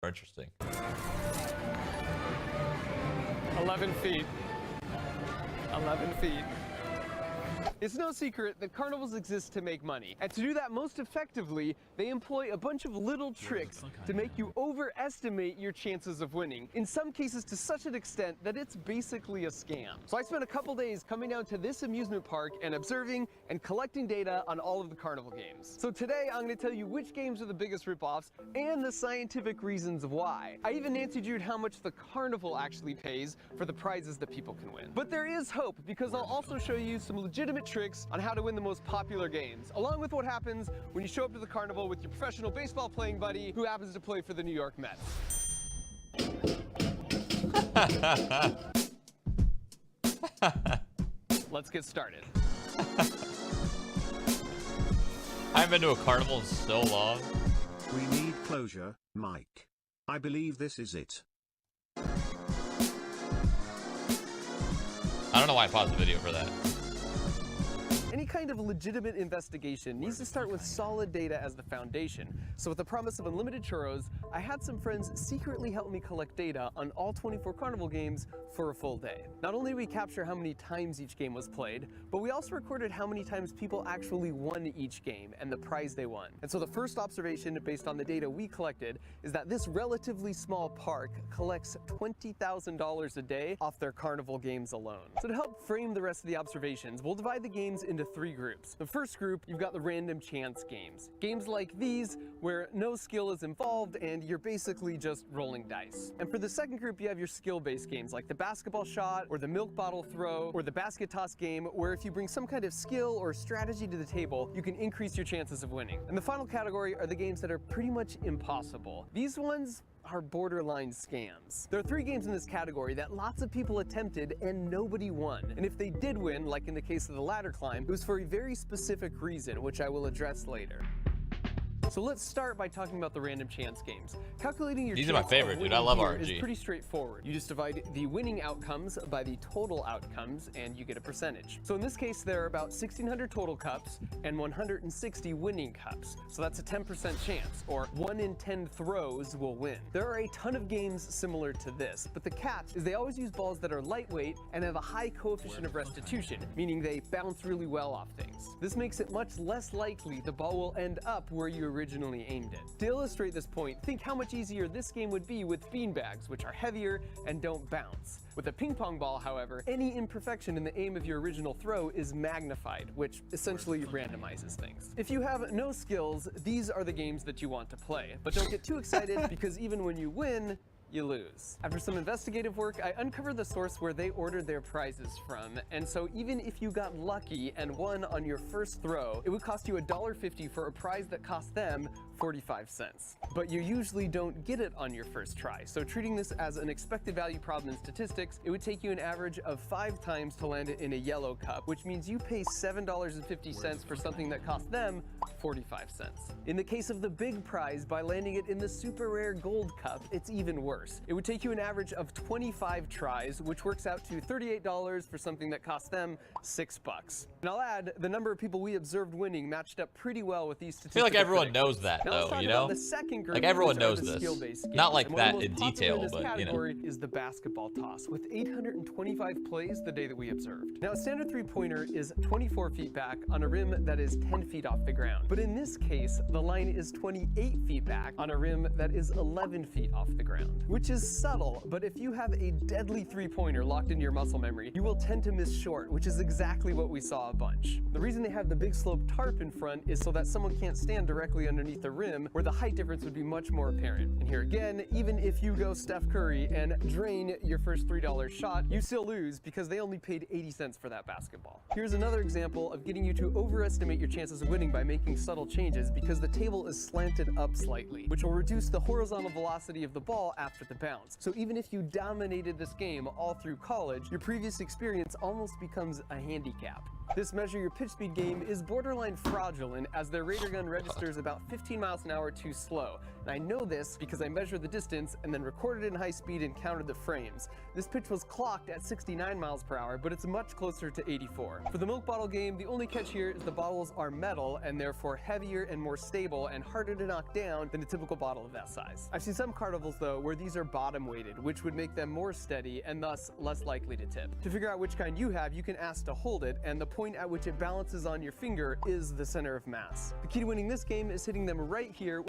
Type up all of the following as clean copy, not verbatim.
More interesting. 11 feet. 11 feet. It's no secret that carnivals exist to make money, and to do that most effectively, they employ a bunch of little tricks to make you overestimate your chances of winning, in some cases to such an extent that it's basically a scam. So I spent a couple days coming down to this amusement park and observing and collecting data on all of the carnival games. So today I'm going to tell you which games are the biggest ripoffs and the scientific reasons why. I even Nancy Drew'd how much the carnival actually pays for the prizes that people can win. But there is hope, because I'll also show you some legitimate tricks on how to win the most popular games, along with what happens when you show up to the carnival with your professional baseball playing buddy who happens to play for the New York Mets. Let's get started. I haven't been to a carnival in so long. We need closure, Mike. I believe this is it. I don't know why I paused the video for that. Any kind of legitimate investigation needs to start with solid data as the foundation. So with the promise of unlimited churros, I had some friends secretly help me collect data on all 24 carnival games for a full day. Not only did we capture how many times each game was played, but we also recorded how many times people actually won each game and the prize they won. And so the first observation based on the data we collected is that this relatively small park collects $20,000 a day off their carnival games alone. So to help frame the rest of the observations, we'll divide the games into 3 groups. The first group, you've got the random chance games. Games like these where no skill is involved and you're basically just rolling dice. And for the second group, you have your skill-based games like the basketball shot or the milk bottle throw or the basket toss game, where if you bring some kind of skill or strategy to the table, you can increase your chances of winning. And the final category are the games that are pretty much impossible. These ones are borderline scams. There are 3 games in this category that lots of people attempted and nobody won. And if they did win, like in the case of the ladder climb, it was for a very specific reason, which I will address later. So let's start by talking about the random chance games. Calculating your These are my chance favorite, of dude. I winning love here RNG. is pretty straightforward. You just divide the winning outcomes by the total outcomes and you get a percentage. So in this case, there are about 1,600 total cups and 160 winning cups. So that's a 10% chance, or 1 in 10 throws will win. There are a ton of games similar to this, but the catch is they always use balls that are lightweight and have a high coefficient of restitution, meaning they bounce really well off things. This makes it much less likely the ball will end up where you originally aimed it. To illustrate this point, think how much easier this game would be with beanbags, which are heavier and don't bounce. With a ping pong ball, however, any imperfection in the aim of your original throw is magnified, which essentially randomizes things. If you have no skills, these are the games that you want to play. But don't get too excited, because even when you win, you lose. After some investigative work, I uncovered the source where they ordered their prizes from, and so even if you got lucky and won on your first throw, it would cost you $1.50 for a prize that cost them 45 cents. But you usually don't get it on your first try, so treating this as an expected value problem in statistics, it would take you an average of 5 times to land it in a yellow cup, which means you pay $7.50 for something that cost them 45 cents. In the case of the big prize, by landing it in the super rare gold cup, it's even worse. It would take you an average of 25 tries, which works out to $38 for something that cost them $6. And I'll add, the number of people we observed winning matched up pretty well with these I statistics. feel like everyone knows that, though, you know? The second group, like everyone which are knows the this. skill-based Not games. like And one of that the in most popular detail, this but, you know. category is the basketball toss, with 825 plays the day that we observed. Now, a standard three-pointer is 24 feet back on a rim that is 10 feet off the ground. But in this case, the line is 28 feet back on a rim that is 11 feet off the ground, which is subtle, but if you have a deadly three-pointer locked into your muscle memory, you will tend to miss short, which is exactly what we saw a bunch. The reason they have the big slope tarp in front is so that someone can't stand directly underneath the rim, where the height difference would be much more apparent. And here again, even if you go Steph Curry and drain your first $3 shot, you still lose because they only paid 80 cents for that basketball. Here's another example of getting you to overestimate your chances of winning by making subtle changes, because the table is slanted up slightly, which will reduce the horizontal velocity of the ball after the bounce. So even if you dominated this game all through college, your previous experience almost becomes a handicap. This measure your pitch speed game is borderline fraudulent as their radar gun registers about 15 miles an hour too slow. And I know this because I measured the distance and then recorded in high speed and counted the frames. This pitch was clocked at 69 miles per hour, but it's much closer to 84. For the milk bottle game, the only catch here is the bottles are metal and therefore heavier and more stable and harder to knock down than a typical bottle of that size. I've seen some carnivals though where these are bottom weighted, which would make them more steady and thus less likely to tip. To figure out which kind you have, you can ask to hold it, and the point at which it balances on your finger is the center of mass. The key to winning this game is hitting them right here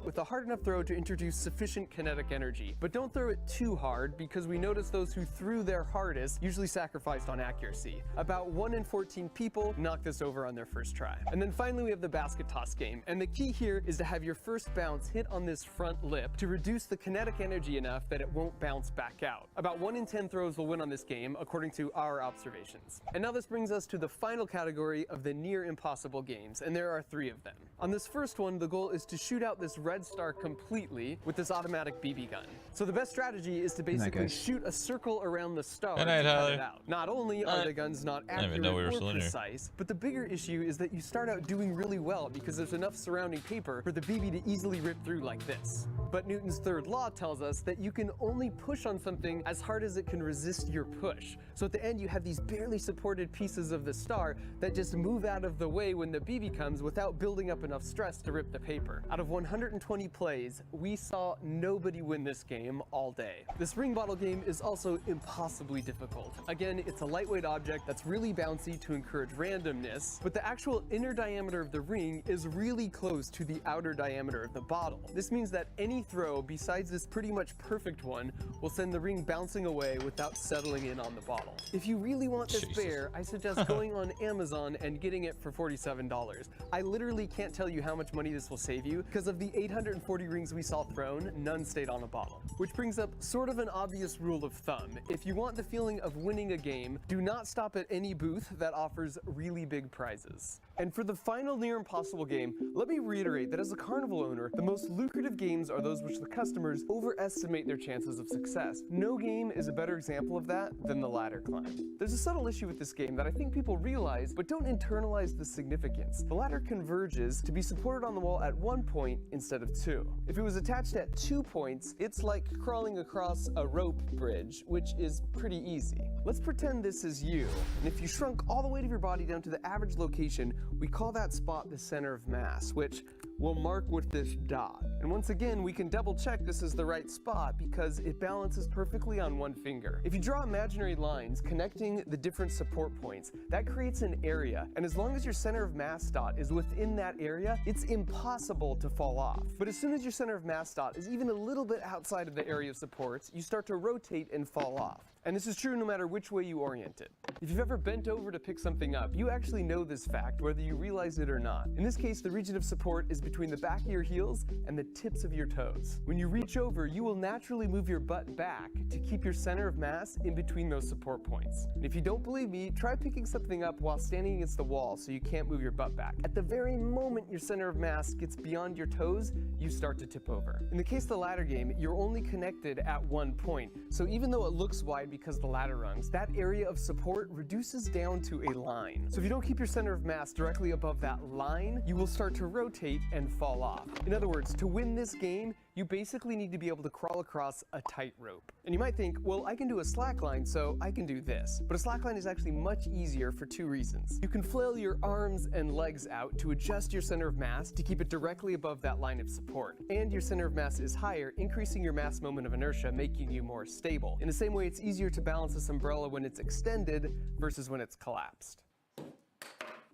with a hard enough throw to introduce sufficient kinetic energy. But don't throw it too hard because we notice those who threw their hardest usually sacrificed on accuracy. About 1 in 14 people knock this over on their first try. And then finally we have the basket toss game. And the key here is to have your first bounce hit on this front lip to reduce the kinetic energy enough that it won't bounce back out. About 1 in 10 throws will win on this game according to our observations. And now this brings us to the final category of the near impossible games, and there are 3 of them. On this first one, the goal is to shoot out this red star completely with this automatic BB gun. So the best strategy is to basically shoot a circle around the star to cut it out. Not only are the guns not accurate or precise, but the bigger issue is that you start out doing really well because there's enough surrounding paper for the BB to easily rip through like this. But Newton's third law tells us that you can only push on something as hard as it can resist your push. So at the end you have these barely supported pieces of the star that just move out of the way when the BB comes without building up enough stress to rip the paper. Out of 120 plays, we saw nobody win this game all day. This ring bottle game is also impossibly difficult. Again, it's a lightweight object that's really bouncy to encourage randomness, but the actual inner diameter of the ring is really close to the outer diameter of the bottle. This means that any throw besides this pretty much perfect one will send the ring bouncing away without settling in on the bottle. If you really want this bear, I suggest going on Amazon and getting it for $47. I literally can't tell you how much money this will save you because of the 840 rings we saw thrown, none stayed on a bottle. Which brings up sort of an obvious rule of thumb. If you want the feeling of winning a game, do not stop at any booth that offers really big prizes. And for the final near impossible game, let me reiterate that as a carnival owner, the most lucrative games are those which the customers overestimate their chances of success. No game is a better example of that than the ladder climb. There's a subtle issue with this game that I think people realize but don't internalize the significance. The ladder converges to be supported on the wall at 1 point instead of 2. If it was attached at 2 points, it's like crawling across a rope bridge, which is pretty easy. Let's pretend this is you, and if you shrunk all the weight of your body down to the average location, we call that spot the center of mass, which we'll mark with this dot. And once again, we can double check this is the right spot because it balances perfectly on 1 finger. If you draw imaginary lines connecting the different support points, that creates an area, and as long as your center of mass dot is within that area, it's impossible to fall off. But as soon as your center of mass dot is even a little bit outside of the area of supports, you start to rotate and fall off. And this is true no matter which way you orient it. If you've ever bent over to pick something up, you actually know this fact whether you realize it or not. In this case, the region of support is between the back of your heels and the tips of your toes. When you reach over, you will naturally move your butt back to keep your center of mass in between those support points. And if you don't believe me, try picking something up while standing against the wall so you can't move your butt back. At the very moment your center of mass gets beyond your toes, you start to tip over. In the case of the ladder game, you're only connected at 1 point, so even though it looks wide because the ladder rungs, that area of support reduces down to a line. So if you don't keep your center of mass directly above that line, you will start to rotate and fall off. In other words, to win this game, you basically need to be able to crawl across a tightrope. And you might think, well, I can do a slack line, so I can do this. But a slack line is actually much easier for 2 reasons. You can flail your arms and legs out to adjust your center of mass to keep it directly above that line of support. And your center of mass is higher, increasing your mass moment of inertia, making you more stable. In the same way, it's easier to balance this umbrella when it's extended versus when it's collapsed.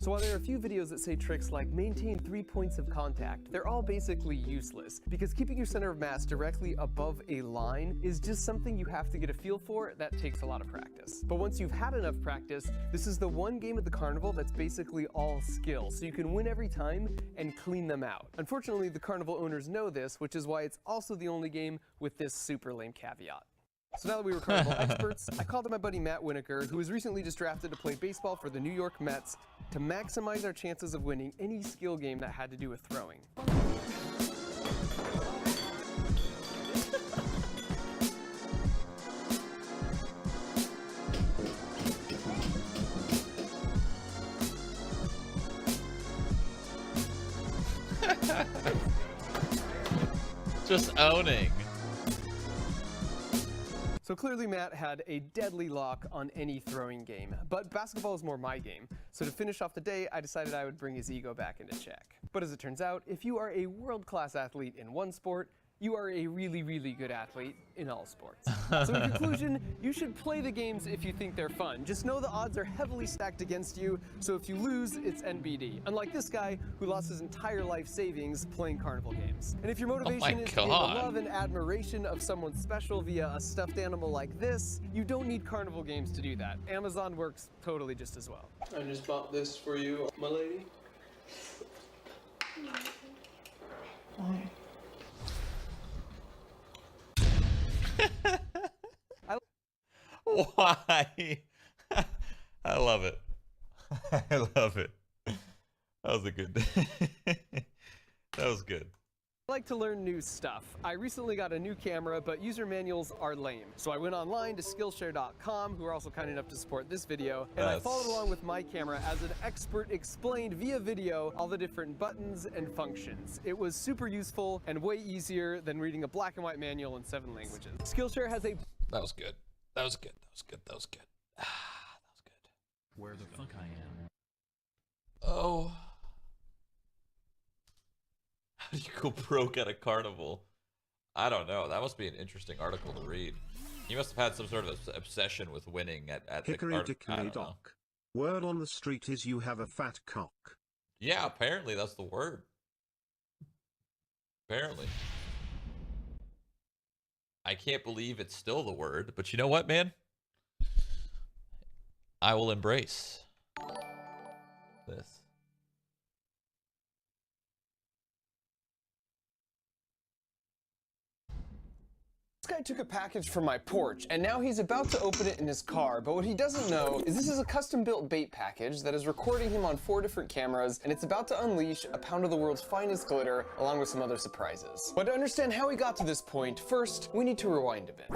So while there are a few videos that say tricks like maintain 3 points of contact, they're all basically useless because keeping your center of mass directly above a line is just something you have to get a feel for that takes a lot of practice. But once you've had enough practice, this is the one game at the carnival that's basically all skill, so you can win every time and clean them out. Unfortunately, the carnival owners know this, which is why it's also the only game with this super lame caveat. So now that we were carnival experts, I called up my buddy Matt Winokur, who was recently just drafted to play baseball for the New York Mets, to maximize our chances of winning any skill game that had to do with throwing. Just owning. So clearly Matt had a deadly lock on any throwing game, but basketball is more my game. So to finish off the day, I decided I would bring his ego back into check. But as it turns out, if you are a world-class athlete in one sport, you are a really, really good athlete in all sports. So in conclusion, you should play the games if you think they're fun. Just know the odds are heavily stacked against you, so if you lose, it's NBD. Unlike this guy who lost his entire life savings playing carnival games. And if your motivation is to gain the love and admiration of someone special via a stuffed animal like this, you don't need carnival games to do that. Amazon works totally just as well. I just bought this for you, my lady. Why? I love it. I love it. That was a good that was good. I like to learn new stuff. I recently got a new camera, but user manuals are lame. So I went online to Skillshare.com, who are also kind enough to support this video, and I followed along with my camera as an expert explained via video all the different buttons and functions. It was super useful and way easier than reading a black and white manual in 7 languages. Skillshare has a... That was good. That was good. That was good. That was good. That was good. Where the fuck I am. Oh. How do you go broke at a carnival? I don't know. That must be an interesting article to read. You must have had some sort of obsession with winning at the carnival. Hickory dock. Word on the street is you have a fat cock. Yeah, apparently that's the word. Apparently. I can't believe it's still the word, but you know what, man? I will embrace this. This guy took a package from my porch, and now he's about to open it in his car, but what he doesn't know is this is a custom-built bait package that is recording him on 4 different cameras, and it's about to unleash a pound of the world's finest glitter, along with some other surprises. But to understand how he got to this point, first, we need to rewind a bit.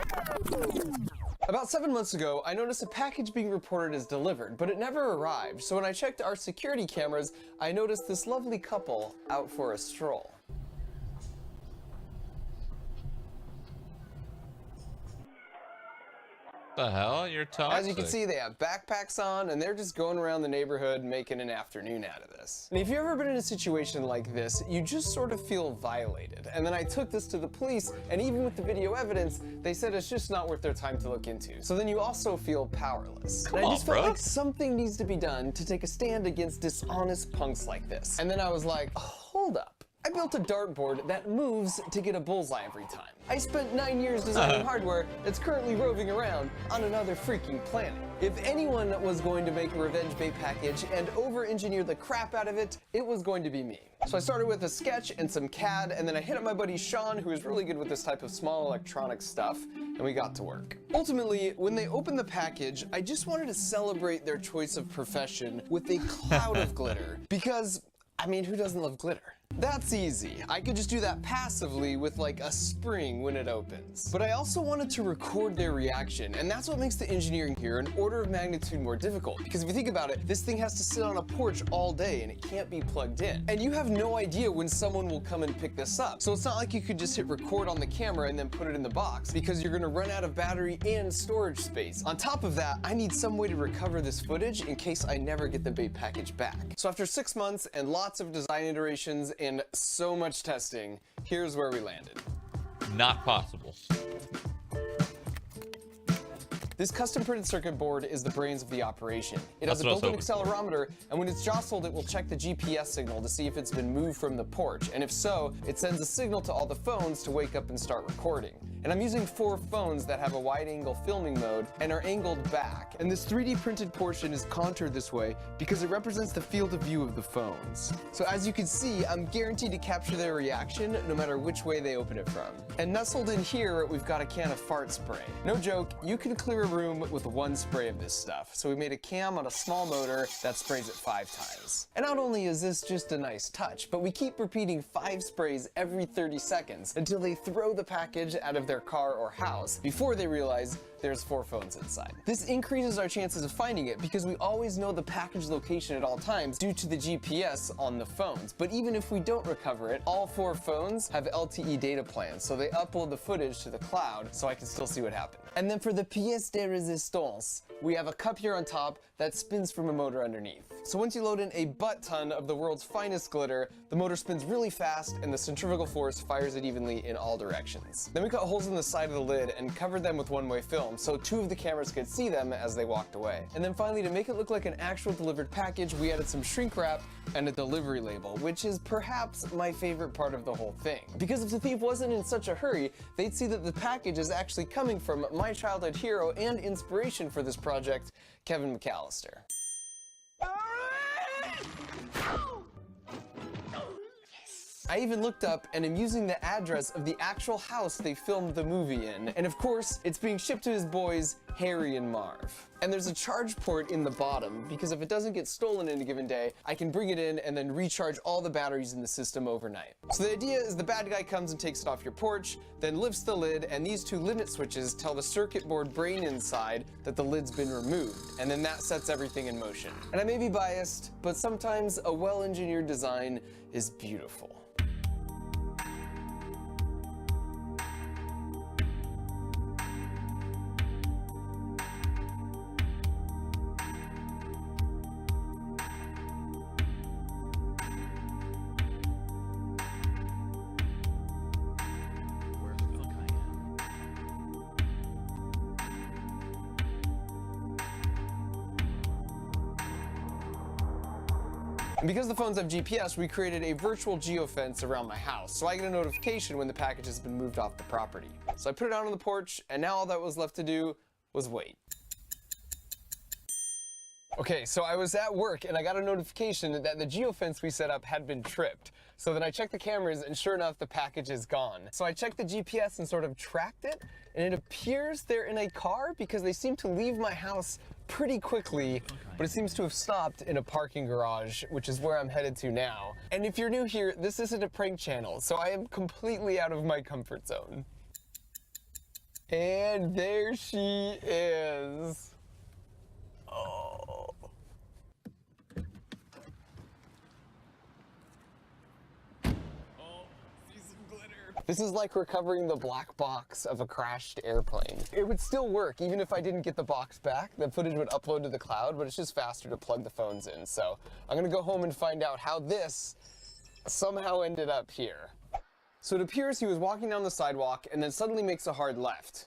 About 7 months ago, I noticed a package being reported as delivered, but it never arrived, so when I checked our security cameras, I noticed this lovely couple out for a stroll. The hell? You're toxic. As you can see, they have backpacks on, and they're just going around the neighborhood making an afternoon out of this. And if you've ever been in a situation like this, you just sort of feel violated. And then I took this to the police, and even with the video evidence, they said it's just not worth their time to look into. So then you also feel powerless. And I just felt like something needs to be done to take a stand against dishonest punks like this. And then I was like, hold up. I built a dartboard that moves to get a bullseye every time. I spent 9 years designing hardware that's currently roving around on another freaking planet. If anyone was going to make a revenge bait package and over-engineer the crap out of it, it was going to be me. So I started with a sketch and some CAD, and then I hit up my buddy Sean, who is really good with this type of small electronic stuff, and we got to work. Ultimately, when they opened the package, I just wanted to celebrate their choice of profession with a cloud of glitter. Because, I mean, who doesn't love glitter? That's easy. I could just do that passively with like a spring when it opens. But I also wanted to record their reaction, and that's what makes the engineering here an order of magnitude more difficult. Because if you think about it, this thing has to sit on a porch all day and it can't be plugged in. And you have no idea when someone will come and pick this up. So it's not like you could just hit record on the camera and then put it in the box, because you're gonna run out of battery and storage space. On top of that, I need some way to recover this footage in case I never get the bait package back. So after 6 months and lots of design iterations and so much testing, here's where we landed. Not possible. This custom printed circuit board is the brains of the operation. It has a built-in accelerometer, and when it's jostled, it will check the GPS signal to see if it's been moved from the porch. And if so, it sends a signal to all the phones to wake up and start recording. And I'm using 4 phones that have a wide-angle filming mode and are angled back. And this 3D printed portion is contoured this way because it represents the field of view of the phones. So as you can see, I'm guaranteed to capture their reaction no matter which way they open it from. And nestled in here, we've got a can of fart spray. No joke, you can clear a room with 1 spray of this stuff. So we made a cam on a small motor that sprays it 5 times. And not only is this just a nice touch, but we keep repeating 5 sprays every 30 seconds until they throw the package out of their their car or house before they realize there's 4 phones inside. This increases our chances of finding it because we always know the package location at all times due to the GPS on the phones. But even if we don't recover it, all 4 phones have LTE data plans, so they upload the footage to the cloud so I can still see what happened. And then for the pièce de résistance, we have a cup here on top that spins from a motor underneath. So once you load in a butt ton of the world's finest glitter, the motor spins really fast and the centrifugal force fires it evenly in all directions. Then we cut holes in the side of the lid and covered them with one-way film so 2 of the cameras could see them as they walked away. And then finally, to make it look like an actual delivered package, we added some shrink wrap and a delivery label, which is perhaps my favorite part of the whole thing. Because if the thief wasn't in such a hurry, they'd see that the package is actually coming from my childhood hero and inspiration for this project, Kevin McAllister. I even looked up and am using the address of the actual house they filmed the movie in. And of course, it's being shipped to his boys, Harry and Marv. And there's a charge port in the bottom because if it doesn't get stolen in a given day, I can bring it in and then recharge all the batteries in the system overnight. So the idea is the bad guy comes and takes it off your porch, then lifts the lid, and these 2 limit switches tell the circuit board brain inside that the lid's been removed. And then that sets everything in motion. And I may be biased, but sometimes a well-engineered design is beautiful. Where the fuck I am. And because the phones have GPS, we created a virtual geofence around my house, so I get a notification when the package has been moved off the property. So I put it out on the porch, and now all that was left to do was wait. Okay, so I was at work and I got a notification that the geofence we set up had been tripped. So then I checked the cameras and sure enough, the package is gone. So I checked the GPS and sort of tracked it, and it appears they're in a car because they seem to leave my house pretty quickly, but it seems to have stopped in a parking garage, which is where I'm headed to now. And if you're new here, this isn't a prank channel, so I am completely out of my comfort zone. And there she is. Oh. This is like recovering the black box of a crashed airplane. It would still work even if I didn't get the box back. The footage would upload to the cloud, but it's just faster to plug the phones in. So I'm gonna go home and find out how this somehow ended up here. So it appears he was walking down the sidewalk and then suddenly makes a hard left.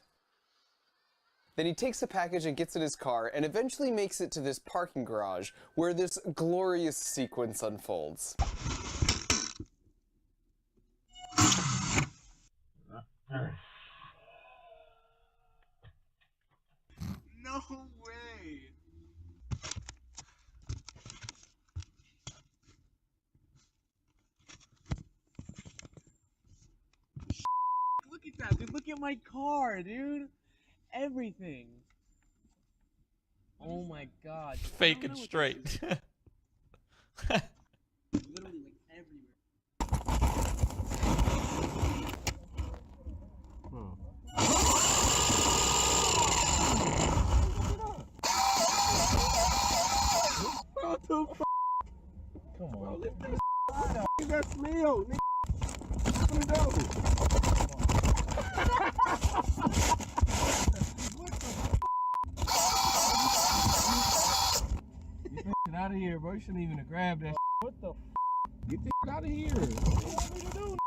Then he takes the package and gets in his car and eventually makes it to this parking garage where this glorious sequence unfolds. No way! Look at that, dude. Look at my car, dude. Everything. Oh my god. Fake and straight. Literally like everywhere. What the f? Come Bro, on. lift this up. That's Leo, nigga. Let me go. Get out of here, bro. You shouldn't even have grabbed that. What the f? Get this out of here. What do you want me to do?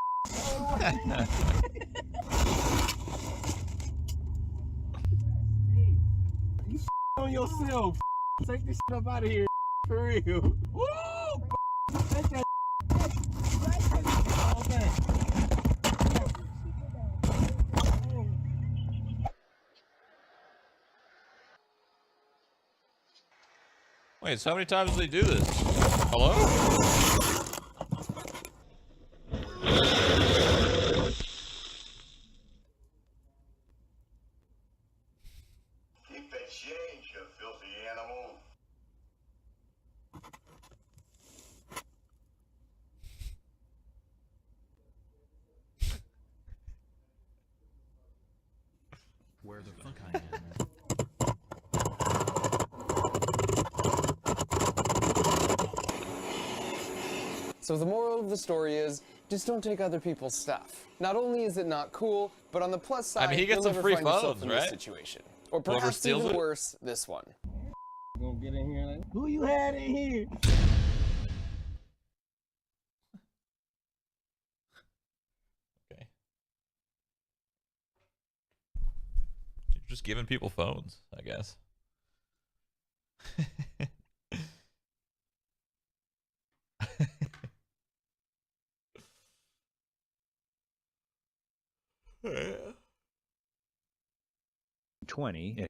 You on yourself. Take this up out of here. For real. Woo! Take that. All back. Wait, so how many times do they do this? Hello? Keep that change, you filthy animal. Where the fuck I am? So the moral of the story is, just don't take other people's stuff. Not only is it not cool, but on the plus side, I mean, he gets you'll some never free find yourself phones, in this right? situation. Or Whoever perhaps steals even it? worse, this one. Gonna get in here like, who you had in here? Okay. You're just giving people phones, I guess. Yeah. 20